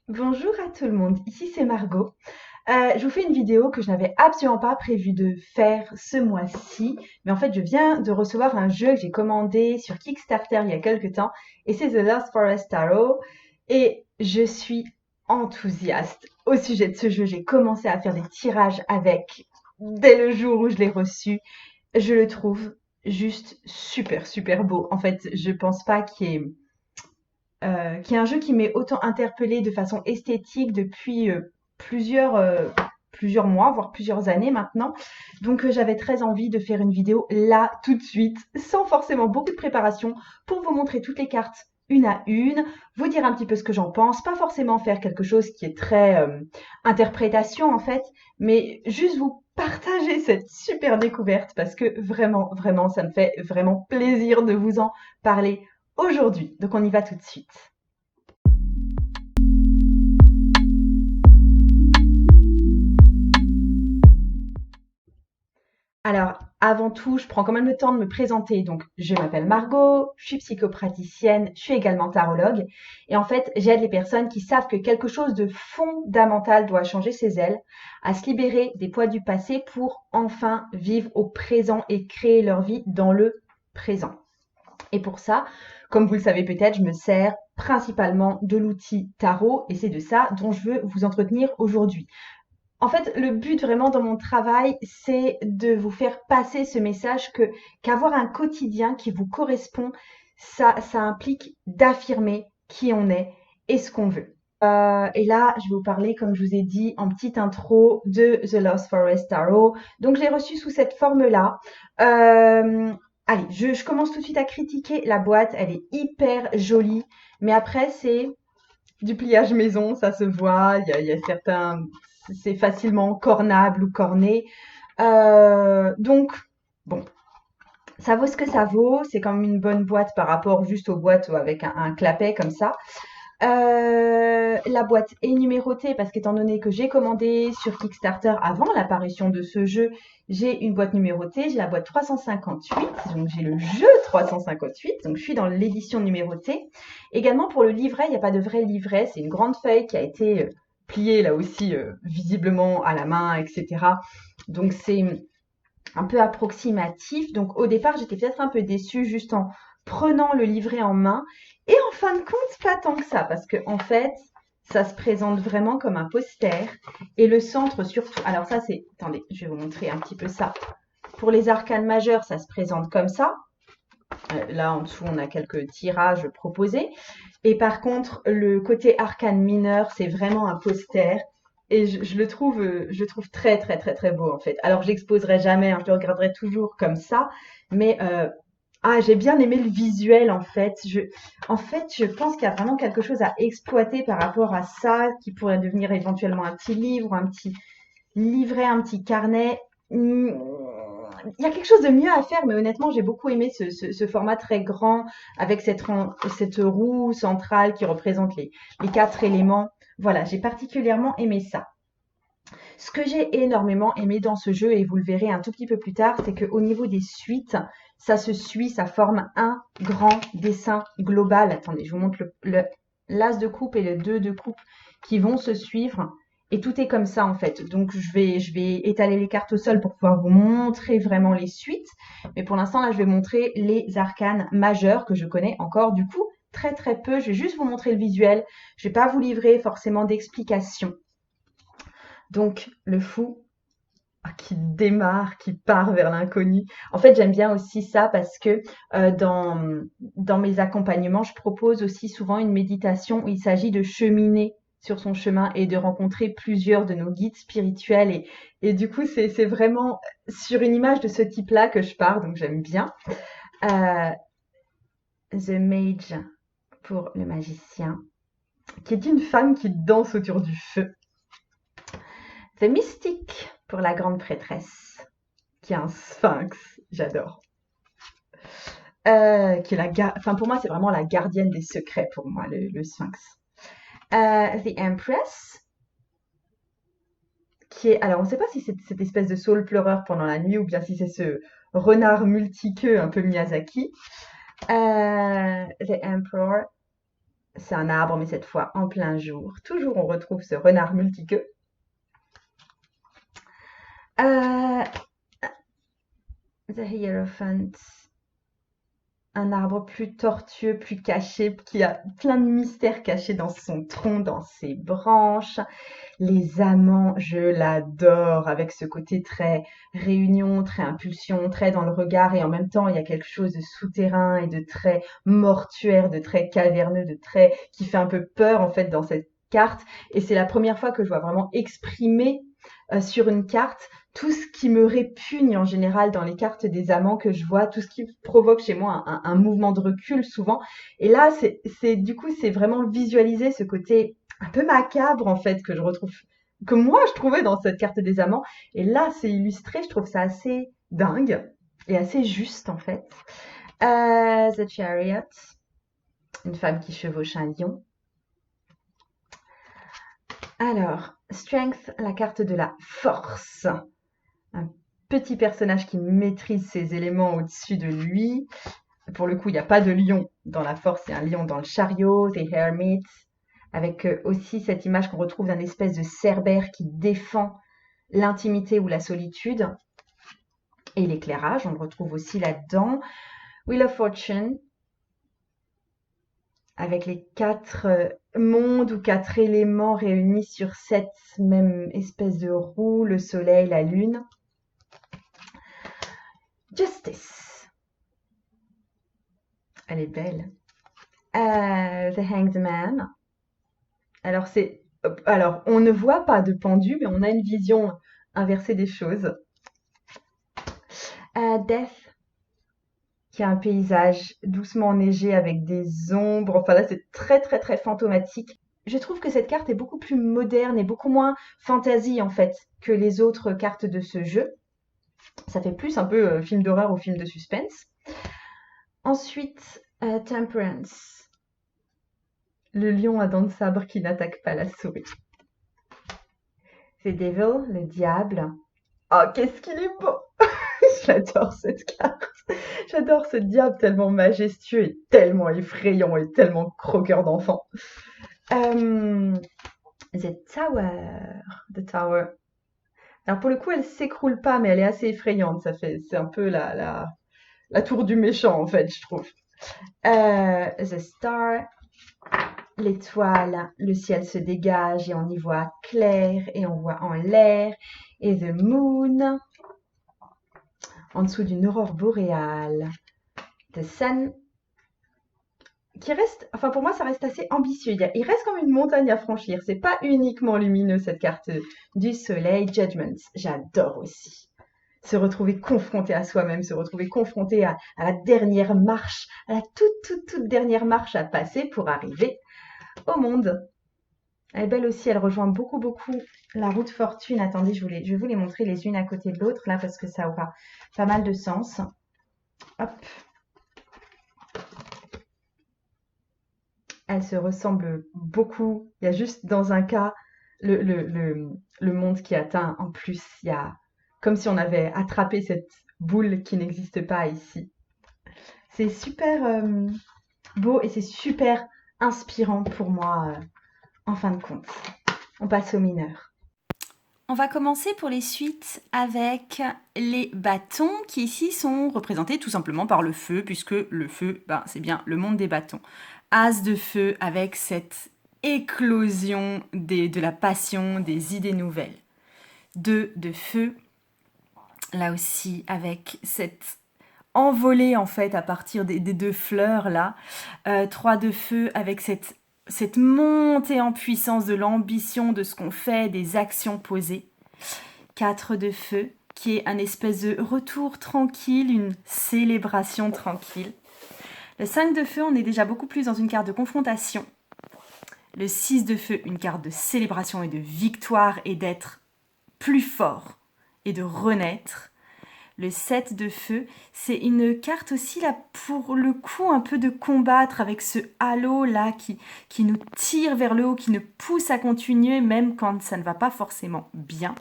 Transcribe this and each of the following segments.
Bonjour à tout le monde, ici c'est Margot. Je vous fais une vidéo que je n'avais absolument pas prévu de faire ce mois-ci, mais en fait je viens de recevoir un jeu que j'ai commandé sur Kickstarter il y a quelques temps, et c'est The Lost Forest Tarot, et je suis enthousiaste au sujet de ce jeu. J'ai commencé à faire des tirages avec dès le jour où je l'ai reçu. Je le trouve juste super super beau. En fait, je pense pas qu'il y ait un jeu qui m'ait autant interpellée de façon esthétique depuis plusieurs mois, voire plusieurs années maintenant. Donc j'avais très envie de faire une vidéo là, tout de suite, sans forcément beaucoup de préparation, pour vous montrer toutes les cartes une à une, vous dire un petit peu ce que j'en pense, pas forcément faire quelque chose qui est très interprétation en fait, mais juste vous partager cette super découverte parce que vraiment, vraiment, ça me fait vraiment plaisir de vous en parler aujourd'hui. Donc on y va tout de suite. Alors, avant tout, je prends quand même le temps de me présenter. Donc, je m'appelle Margot, je suis psychopraticienne, je suis également tarologue. Et en fait, j'aide les personnes qui savent que quelque chose de fondamental doit changer chez elles, à se libérer des poids du passé pour enfin vivre au présent et créer leur vie dans le présent. Et pour ça, comme vous le savez peut-être, je me sers principalement de l'outil tarot et c'est de ça dont je veux vous entretenir aujourd'hui. En fait, le but vraiment dans mon travail, c'est de vous faire passer ce message que qu'avoir un quotidien qui vous correspond, ça implique d'affirmer qui on est et ce qu'on veut. Et là, je vais vous parler, comme je vous ai dit en petite intro, de The Lost Forest Tarot. Donc, je l'ai reçu sous cette forme-là. Euh, Allez, je commence tout de suite à critiquer la boîte. Elle est hyper jolie, mais après, c'est du pliage maison, ça se voit. Il y a certains, c'est facilement cornable ou corné. Donc, bon, ça vaut ce que ça vaut. C'est quand même une bonne boîte par rapport juste aux boîtes avec un clapet comme ça. La boîte est numérotée parce qu'étant donné que j'ai commandé sur Kickstarter avant l'apparition de ce jeu, j'ai une boîte numérotée, j'ai la boîte 358, donc j'ai le jeu 358, donc je suis dans l'édition numérotée. Également pour le livret, il n'y a pas de vrai livret, c'est une grande feuille qui a été pliée là aussi visiblement à la main, etc. Donc c'est un peu approximatif. Donc au départ, j'étais peut-être un peu déçue juste en prenant le livret en main. Et en fin de compte, pas tant que ça, parce que en fait, ça se présente vraiment comme un poster. Et le centre surtout. Alors ça, c'est... Attendez, je vais vous montrer un petit peu ça. Pour les arcanes majeures, ça se présente comme ça. Là, en dessous, on a quelques tirages proposés. Et par contre, le côté arcane mineur, c'est vraiment un poster. Et je le trouve très, très, très, très beau, en fait. Alors, je l'exposerai jamais, hein, je le regarderai toujours comme ça. Mais, j'ai bien aimé le visuel, en fait. Je pense qu'il y a vraiment quelque chose à exploiter par rapport à ça, qui pourrait devenir éventuellement un petit livre, un petit livret, un petit carnet. Il y a quelque chose de mieux à faire, mais honnêtement, j'ai beaucoup aimé ce format très grand avec cette roue centrale qui représente les quatre éléments. Voilà, j'ai particulièrement aimé ça. Ce que j'ai énormément aimé dans ce jeu, et vous le verrez un tout petit peu plus tard, c'est qu'au niveau des suites, ça se suit, ça forme un grand dessin global. Attendez, je vous montre l'as de coupe et le 2 de coupe qui vont se suivre. Et tout est comme ça en fait. Donc je vais étaler les cartes au sol pour pouvoir vous montrer vraiment les suites. Mais pour l'instant là, je vais montrer les arcanes majeures que je connais encore du coup très très peu. Je vais juste vous montrer le visuel. Je vais pas vous livrer forcément d'explications. Donc le fou qui démarre, qui part vers l'inconnu. En fait, j'aime bien aussi ça parce que dans mes accompagnements, je propose aussi souvent une méditation où il s'agit de cheminer sur son chemin et de rencontrer plusieurs de nos guides spirituels. Et du coup, c'est vraiment sur une image de ce type-là que je pars, donc j'aime bien. Euh, The Mage pour le magicien, qui est une femme qui danse autour du feu. The Mystic pour la grande prêtresse, qui est un sphinx, j'adore. Qui est enfin pour moi c'est vraiment la gardienne des secrets pour moi le sphinx. The Empress, qui est alors on ne sait pas si c'est cette espèce de saule pleureur pendant la nuit ou bien si c'est ce renard multiqueux un peu Miyazaki. The Emperor, C'est un arbre, mais cette fois en plein jour. Toujours, on retrouve ce renard multiqueux. The Hierophant. Un arbre plus tortueux, plus caché, qui a plein de mystères cachés dans son tronc, dans ses branches. Les amants, je l'adore, avec ce côté très réunion, très impulsion, très dans le regard, et en même temps, il y a quelque chose de souterrain et de très mortuaire, de très caverneux, de très qui fait un peu peur en fait dans cette carte. Et c'est la première fois que je vois vraiment exprimer sur une carte tout ce qui me répugne en général dans les cartes des amants que je vois, tout ce qui provoque chez moi un mouvement de recul souvent. Et là, du coup, c'est vraiment visualiser ce côté un peu macabre en fait que je retrouve, que moi je trouvais dans cette carte des amants. Et là, c'est illustré, je trouve ça assez dingue et assez juste en fait. The Chariot, une femme qui chevauche un lion. Alors, Strength, la carte de la force. Un petit personnage qui maîtrise ses éléments au-dessus de lui. Pour le coup, il n'y a pas de lion dans la force, il y a un lion dans le chariot, The Hermit, avec aussi cette image qu'on retrouve d'un espèce de cerbère qui défend l'intimité ou la solitude. Et l'éclairage, on le retrouve aussi là-dedans. Wheel of Fortune, avec les 4 mondes ou 4 éléments réunis sur cette même espèce de roue, le soleil, la lune. Justice. Elle est belle. The Hanged Man. Alors, on ne voit pas de pendu, mais on a une vision inversée des choses. Death, qui a un paysage doucement enneigé avec des ombres. Enfin là, c'est très très très fantomatique. Je trouve que cette carte est beaucoup plus moderne et beaucoup moins fantasy en fait que les autres cartes de ce jeu. Ça fait plus un peu film d'horreur ou film de suspense. Ensuite, Temperance. Le lion à dents de sabre qui n'attaque pas la souris. The Devil, le diable. Oh, qu'est-ce qu'il est beau! J'adore cette carte. J'adore ce diable tellement majestueux et tellement effrayant et tellement croqueur d'enfant. The Tower. The Tower. Alors pour le coup, elle s'écroule pas, mais elle est assez effrayante. C'est un peu la tour du méchant en fait, je trouve. The Star. L'étoile, le ciel se dégage et on y voit clair et on voit en l'air. Et The Moon, en dessous d'une aurore boréale. The Sun, qui reste, enfin pour moi ça reste assez ambitieux. Il reste comme une montagne à franchir. C'est pas uniquement lumineux cette carte du soleil. Judgment, j'adore aussi. Se retrouver confronté à soi-même, se retrouver confronté à la dernière marche, à la toute dernière marche à passer pour arriver au monde. Elle est belle aussi, elle rejoint beaucoup la route fortune. Attendez, je vais vous les montrer les unes à côté de l'autre là parce que ça aura pas mal de sens. Hop. Elles se ressemblent beaucoup. Il y a juste dans un cas le monde qui atteint. En plus, il y a comme si on avait attrapé cette boule qui n'existe pas ici. C'est super beau et c'est super inspirant pour moi en fin de compte. On passe aux mineurs. On va commencer pour les suites avec les bâtons qui ici sont représentés tout simplement par le feu, puisque le feu, c'est bien le monde des bâtons. As de feu avec cette éclosion de la passion, des idées nouvelles. 2 de feu, là aussi avec cette envolée en fait à partir des 2 fleurs là. 3 de feu avec cette montée en puissance de l'ambition de ce qu'on fait, des actions posées. 4 de feu, qui est un espèce de retour tranquille, une célébration tranquille. Le 5 de feu, on est déjà beaucoup plus dans une carte de confrontation. Le 6 de feu, une carte de célébration et de victoire et d'être plus fort et de renaître. Le 7 de feu, c'est une carte aussi là pour le coup un peu de combattre avec ce halo là qui nous tire vers le haut, qui nous pousse à continuer même quand ça ne va pas forcément bien.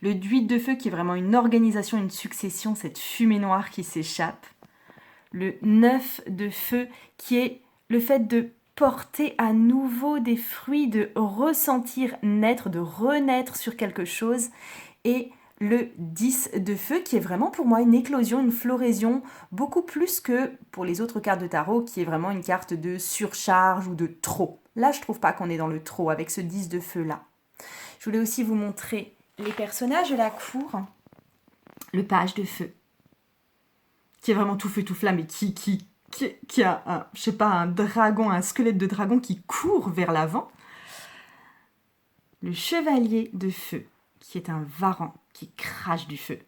Le 8 de feu qui est vraiment une organisation, une succession, cette fumée noire qui s'échappe. Le 9 de feu qui est le fait de porter à nouveau des fruits, de ressentir naître, de renaître sur quelque chose. Et le 10 de feu qui est vraiment pour moi une éclosion, une floraison, beaucoup plus que pour les autres cartes de tarot qui est vraiment une carte de surcharge ou de trop. Là, je trouve pas qu'on est dans le trop avec ce 10 de feu là. Je voulais aussi vous montrer les personnages de la cour. Le page de feu, qui est vraiment tout feu, tout flamme et qui a, je sais pas, un dragon, un squelette de dragon qui court vers l'avant. Le chevalier de feu, qui est un varan qui crache du feu.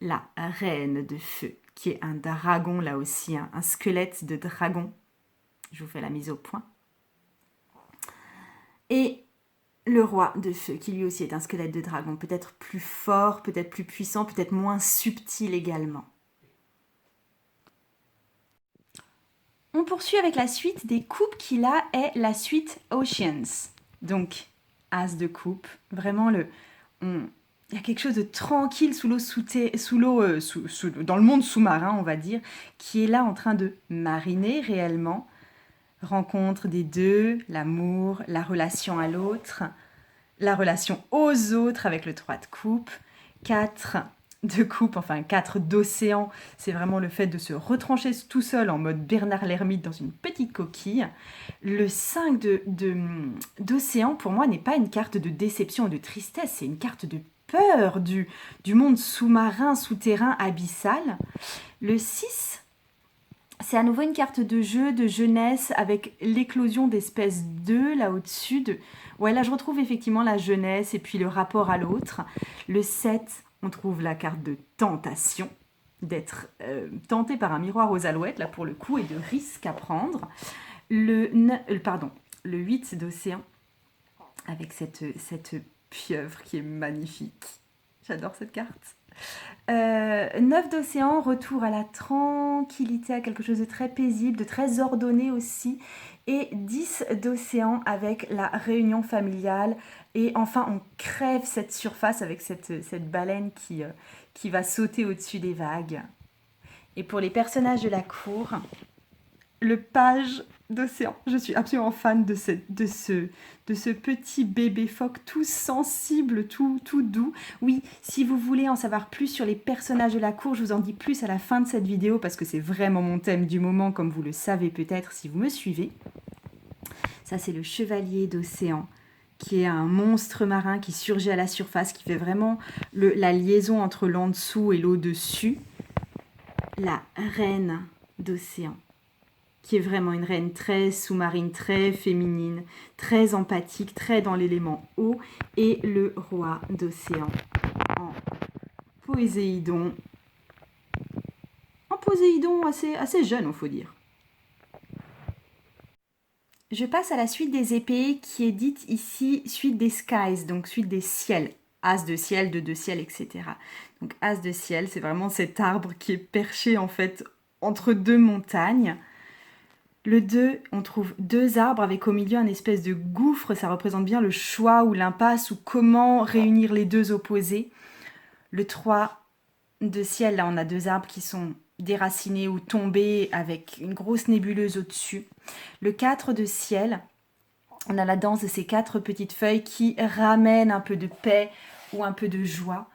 La reine de feu, qui est un dragon, là aussi, un squelette de dragon. Je vous fais la mise au point. Et le roi de feu, qui lui aussi est un squelette de dragon, peut-être plus fort, peut-être plus puissant, peut-être moins subtil également. On poursuit avec la suite des coupes qui là est la suite Oceans. Donc, As de coupe, vraiment il y a quelque chose de tranquille sous l'eau, dans le monde sous-marin, on va dire, qui est là en train de mariner réellement. Rencontre des deux, l'amour, la relation à l'autre, la relation aux autres avec le 3 de coupe, 4 de coupe, enfin 4 d'océan, c'est vraiment le fait de se retrancher tout seul en mode Bernard l'ermite dans une petite coquille. Le 5 d'océan, pour moi, n'est pas une carte de déception ou de tristesse, c'est une carte de peur du monde sous-marin, souterrain, abyssal. Le 6, c'est à nouveau une carte de jeu, de jeunesse, avec l'éclosion d'espèces d'œufs là au-dessus. Ouais, là je retrouve effectivement la jeunesse et puis le rapport à l'autre. Le 7, on trouve la carte de tentation, d'être tenté par un miroir aux alouettes, là pour le coup, et de risque à prendre. Le 8 d'océan, avec cette pieuvre qui est magnifique. J'adore cette carte. 9 d'océan, retour à la tranquillité, à quelque chose de très paisible, de très ordonné aussi. Et 10 d'océan avec la réunion familiale. Et enfin, on crève cette surface avec cette baleine qui va sauter au-dessus des vagues. Et pour les personnages de la cour, le page d'océan. Je suis absolument fan de ce petit bébé phoque tout sensible, tout doux. Oui, si vous voulez en savoir plus sur les personnages de la cour, je vous en dis plus à la fin de cette vidéo parce que c'est vraiment mon thème du moment, comme vous le savez peut-être si vous me suivez. Ça, c'est le chevalier d'océan, qui est un monstre marin qui surgit à la surface, qui fait vraiment la liaison entre l'en dessous et l'au-dessus. La reine d'océan, qui est vraiment une reine très sous-marine, très féminine, très empathique, très dans l'élément eau, et le roi d'océan en Poséidon. En Poséidon assez jeune, il faut dire. Je passe à la suite des épées qui est dite ici suite des skies, donc suite des ciels. As de ciel, de ciel, etc. Donc as de ciel, c'est vraiment cet arbre qui est perché en fait entre deux montagnes. Le 2, on trouve deux arbres avec au milieu un espèce de gouffre, ça représente bien le choix ou l'impasse ou comment réunir les deux opposés. Le 3 de ciel, là on a deux arbres qui sont déracinés ou tombés avec une grosse nébuleuse au-dessus. Le 4 de ciel, on a la danse de ces 4 petites feuilles qui ramènent un peu de paix ou un peu de joie.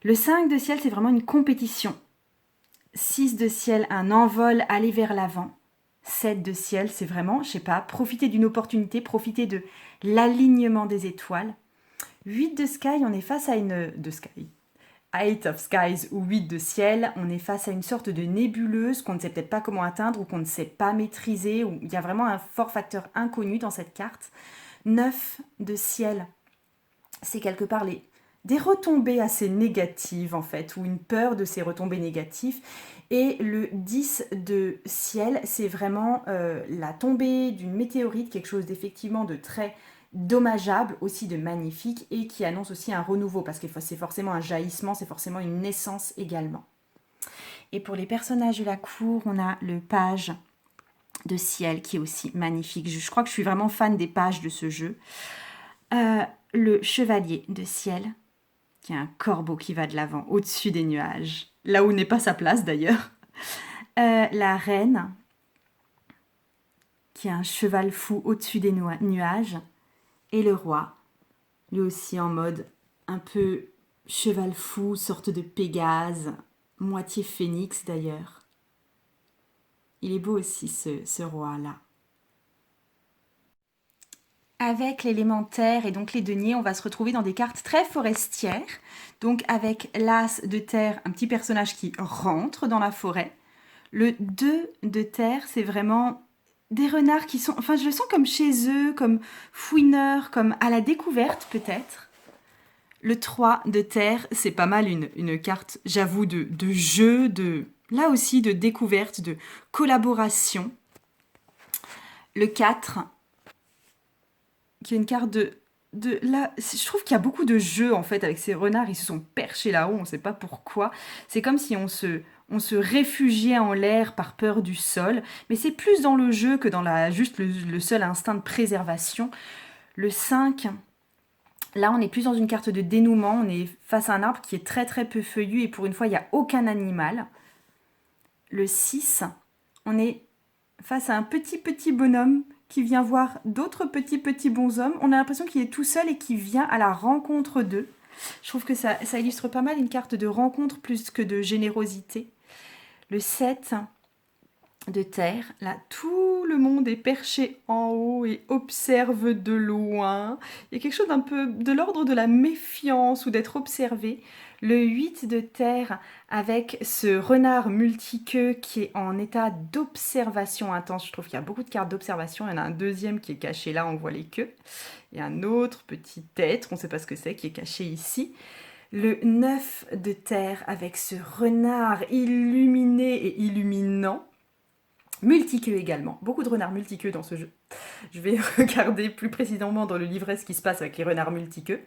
Le 5 de ciel, c'est vraiment une compétition. 6 de ciel, un envol, aller vers l'avant. 7 de ciel, c'est vraiment, je sais pas, profiter d'une opportunité, profiter de l'alignement des étoiles. 8 de sky, on est face à de sky. 8 of skies ou 8 de ciel, on est face à une sorte de nébuleuse qu'on ne sait peut-être pas comment atteindre ou qu'on ne sait pas maîtriser. Ou il y a vraiment un fort facteur inconnu dans cette carte. 9 de ciel, c'est quelque part des retombées assez négatives en fait, ou une peur de ces retombées négatives. Et le 10 de ciel, c'est vraiment la tombée d'une météorite, quelque chose d'effectivement de très dommageable, aussi de magnifique, et qui annonce aussi un renouveau, parce que c'est forcément un jaillissement, c'est forcément une naissance également. Et pour les personnages de la cour, on a le page de ciel, qui est aussi magnifique. Je crois que je suis vraiment fan des pages de ce jeu. Le chevalier de ciel, qui est un corbeau qui va de l'avant, au-dessus des nuages, là où n'est pas sa place d'ailleurs. La reine, qui est un cheval fou au-dessus des nuages, et le roi, lui aussi en mode un peu cheval fou, sorte de Pégase, moitié phénix d'ailleurs. Il est beau aussi ce roi-là. Avec l'élémentaire et donc les deniers, on va se retrouver dans des cartes très forestières. Donc avec l'as de terre, un petit personnage qui rentre dans la forêt. Le 2 de terre, c'est vraiment des renards qui sont... Enfin, je le sens comme chez eux, comme fouineurs, comme à la découverte peut-être. Le 3 de terre, c'est pas mal une carte, j'avoue, de jeu, là aussi de découverte, de collaboration. Le 4, qui est une carte là, je trouve qu'il y a beaucoup de jeux en fait avec ces renards, ils se sont perchés là-haut, on ne sait pas pourquoi. C'est comme si on se réfugiait en l'air par peur du sol, mais c'est plus dans le jeu que dans juste le seul instinct de préservation. Le 5, là on est plus dans une carte de dénouement, on est face à un arbre qui est très très peu feuillu et pour une fois il n'y a aucun animal. Le 6, on est face à un petit bonhomme qui vient voir d'autres petits bonshommes. On a l'impression qu'il est tout seul et qu'il vient à la rencontre d'eux. Je trouve que ça illustre pas mal une carte de rencontre plus que de générosité. Le 7 de terre, là, tout le monde est perché en haut et observe de loin. Il y a quelque chose d'un peu de l'ordre de la méfiance ou d'être observé. Le 8 de terre avec ce renard multiqueux qui est en état d'observation intense. Je trouve qu'il y a beaucoup de cartes d'observation. Il y en a un deuxième qui est caché là, on voit les queues. Il y a un autre petit être, on ne sait pas ce que c'est, qui est caché ici. Le 9 de terre avec ce renard illuminé et illuminant. Multiqueux également, beaucoup de renards multiqueux dans ce jeu. Je vais regarder plus précisément dans le livret ce qui se passe avec les renards multiqueux.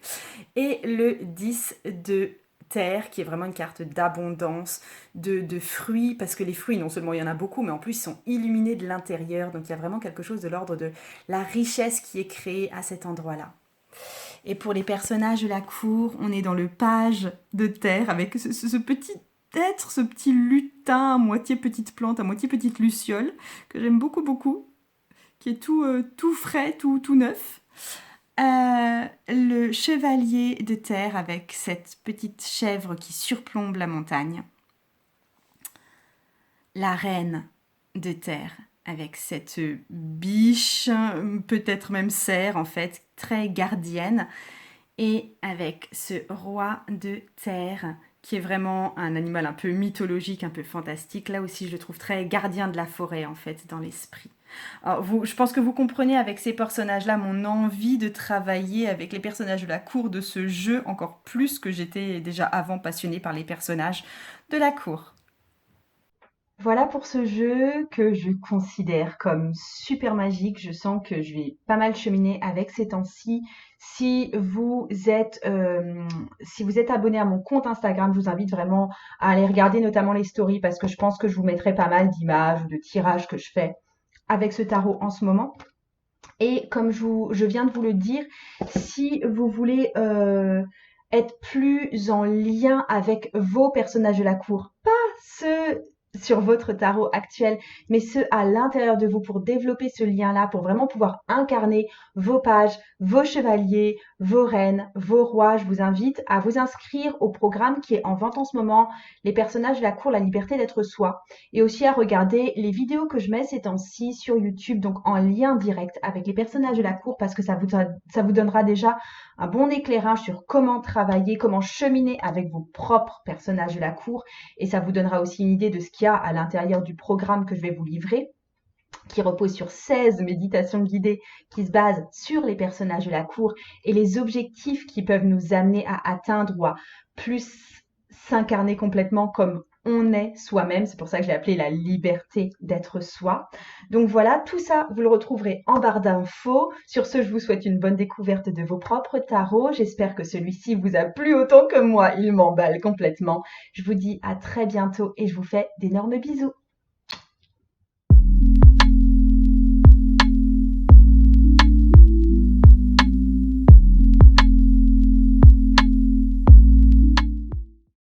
Et le 10 de terre, qui est vraiment une carte d'abondance, de fruits, parce que les fruits, non seulement il y en a beaucoup, mais en plus ils sont illuminés de l'intérieur, donc il y a vraiment quelque chose de l'ordre de la richesse qui est créée à cet endroit-là. Et pour les personnages de la cour, on est dans le page de terre, avec ce petit être, ce petit lutin à moitié petite plante, à moitié petite luciole, que j'aime beaucoup, qui est tout frais, tout neuf. Le chevalier de terre avec cette petite chèvre qui surplombe la montagne. La reine de terre avec cette biche, peut-être même cerf en fait, très gardienne. Et avec ce roi de terre qui est vraiment un animal un peu mythologique, un peu fantastique. Là aussi, je le trouve très gardien de la forêt, en fait, dans l'esprit. Alors, je pense que vous comprenez avec ces personnages-là mon envie de travailler avec les personnages de la cour de ce jeu, encore plus que j'étais déjà avant passionnée par les personnages de la cour. Voilà pour ce jeu que je considère comme super magique. Je sens que je vais pas mal cheminer avec ces temps-ci. Si vous êtes abonné à mon compte Instagram, je vous invite vraiment à aller regarder notamment les stories parce que je pense que je vous mettrai pas mal d'images ou de tirages que je fais avec ce tarot en ce moment. Et comme je viens de vous le dire, si vous voulez être plus en lien avec vos personnages de la cour, pas ceux sur votre tarot actuel, mais ceux à l'intérieur de vous pour développer ce lien-là, pour vraiment pouvoir incarner vos pages, vos chevaliers, vos reines, vos rois. Je vous invite à vous inscrire au programme qui est en vente en ce moment, les personnages de la cour, la liberté d'être soi, et aussi à regarder les vidéos que je mets ces temps-ci sur YouTube, donc en lien direct avec les personnages de la cour, parce que ça vous donnera déjà un bon éclairage sur comment travailler, comment cheminer avec vos propres personnages de la cour, et ça vous donnera aussi une idée de ce qu'il y a à l'intérieur du programme que je vais vous livrer, qui repose sur 16 méditations guidées qui se basent sur les personnages de la cour et les objectifs qui peuvent nous amener à atteindre ou à plus s'incarner complètement comme on est soi-même. C'est pour ça que j'ai appelé la liberté d'être soi. Donc voilà, tout ça, vous le retrouverez en barre d'infos. Sur ce, je vous souhaite une bonne découverte de vos propres tarots. J'espère que celui-ci vous a plu autant que moi. Il m'emballe complètement. Je vous dis à très bientôt et je vous fais d'énormes bisous.